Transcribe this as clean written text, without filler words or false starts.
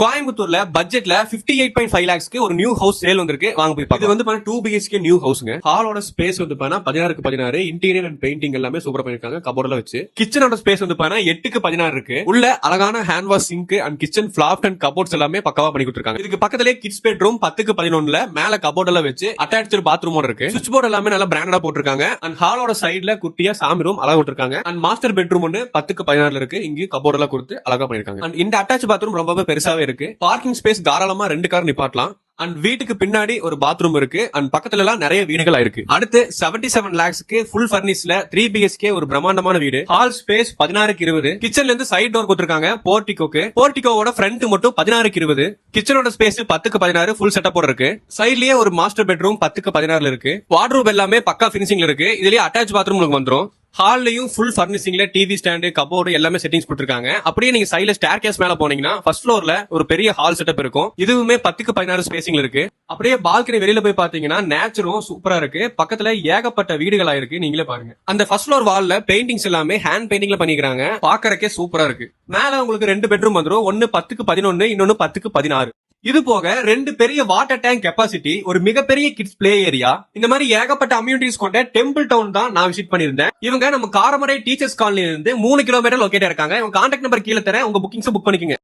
கோயம்புத்தூர்ல பட்ஜெட்ல 58.5 lakhsக்கு ஒரு நியூ ஹவுஸ் சேல் வந்திருக்கு. வாங்க போய் பார்க்கலாம். இது வந்து 2 BHK நியூ ஹவுஸ்ங்க. ஹாலோட ஸ்பேஸ் வந்து 16க்கு 16, இன்டீரியர் அண்ட் பெயிண்டிங் எல்லாமே சூப்பரா பண்ணிருக்காங்க. கபோர்ட்ல வச்சு கிச்சனோட ஸ்பேஸ் வந்து 8க்கு 16 இருக்கு. உள்ள அழகான hand wash sink and kitchen ஃபிளாப்ட் அண்ட் கபோர்ட்ஸ் எல்லாமே பக்காவா பண்ணி கொடுத்திருக்காங்க. இதுக்கு பக்கத்துலயே கிட்ஸ் பெட்ரூம் 10க்கு 11ல மேல கபோர்ட் எல்லாம் வச்சு அட்டாச்ட் பாத்ரூமோட இருக்கு. சுவிட்ச் போர்டு எல்லாமே நல்லா பிராண்டடா போட்டிருக்காங்க. அண்ட் ஹாலோட சைடுல குட்டியா சாமி ரூம் அழகா விட்டுருக்காங்க. அண்ட் மாஸ்டர் பெட்ரூம் ஒன்னு 10க்கு 16ல இருக்கு. இங்க கபோர்ட் எல்லாம் கொடுத்து அழகா பண்ணிருக்காங்க. அண்ட் இந்த அட்டாச் பாத்ரூம் ரொம்ப பெருசாவே இருக்கு. பார்க்கிங் ஸ்பேஸ் தாராளமா 2 கார் நிப்பாட்டலாம். அண்ட் வீட்டுக்கு பின்னாடி ஒரு பாத்ரூம் இருக்கு. அண்ட் பக்கத்துல எல்லாம் நிறைய வீடுகள் இருக்கு. அடுத்து 77 lakhsக்கு ஃபுல் ஃபர்னிஷ்ல 3 BHK ஒரு பிரம்மாண்டமான வீடு. ஹால் ஸ்பேஸ் 16க்கு 20. கிச்சன்ல இருந்து சைடு டோர் கொடுத்திருக்காங்க. போர்டிகோவோட ஃப்ரண்ட் மட்டும் 16க்கு 20. கிச்சனோட ஸ்பேஸ் 10க்கு 16 ஃபுல் செட்டப்போட இருக்கு. சைட்லயே ஒரு மாஸ்டர் பெட்ரூம் 10க்கு 16ல இருக்கு. வார்ட்ரோப் எல்லாமே பக்கா பினிஷிங்ல இருக்கு. இதுலயே அட்டாச் பாத்ரூம் வந்துரும். ஹால்லையும் ஃபுல் ஃபர்னிஷிங்ல டிவி ஸ்டாண்டு கபோர்டு எல்லாமே செட்டிங்ஸ் கொடுத்திருக்காங்க. அப்படியே நீங்க சைடுல ஸ்டேர் கேஸ் மேல போனீங்கன்னா ஃபர்ஸ்ட் ஃப்ளோர்ல ஒரு பெரிய ஹால் செட்டப் இருக்கும். இதுவுமே 10க்கு 16 ஸ்பேசிங்ல இருக்கு. அப்படியே பால்கனி வெளியில போய் பாத்தீங்கன்னா நேச்சரும் சூப்பரா இருக்கு. பக்கத்துல ஏகப்பட்ட வீடுகளா இருக்கு. நீங்களே பாருங்க. அந்த ஃபர்ஸ்ட் ஃப்ளோர் வால்ல பெயிண்டிங்ஸ் எல்லாமே ஹேண்ட் பெயிண்டிங்ல பண்ணிக்கிறாங்க. பாக்கறக்கே சூப்பரா இருக்கு. மேல உங்களுக்கு 2 பெட்ரூம் வந்துரும். ஒன்னு 10க்கு 11, இன்னொன்னு 10க்கு 16. இது போக 2 பெரிய வாட்டர் டேங்க் கெப்பாசிட்டி, ஒரு மிகப்பெரிய கிட்ஸ் பிளே ஏரியா, இந்த மாதிரி ஏகப்பட்ட அம்யூனிட்டிஸ் கொண்ட டெம்பிள் டவுன் தான் நான் விசிட் பண்ணிருந்தேன். இவங்க நம்ம காரமடை டீச்சர்ஸ் காலனில இருந்து 3 கிலோமீட்டர் லொகேட் இருக்காங்க. இவங்க கான்டாக்ட் நம்பர் கீழே தரேன். உங்க புக்கிங்ஸ் புக் பண்ணிக்கங்க.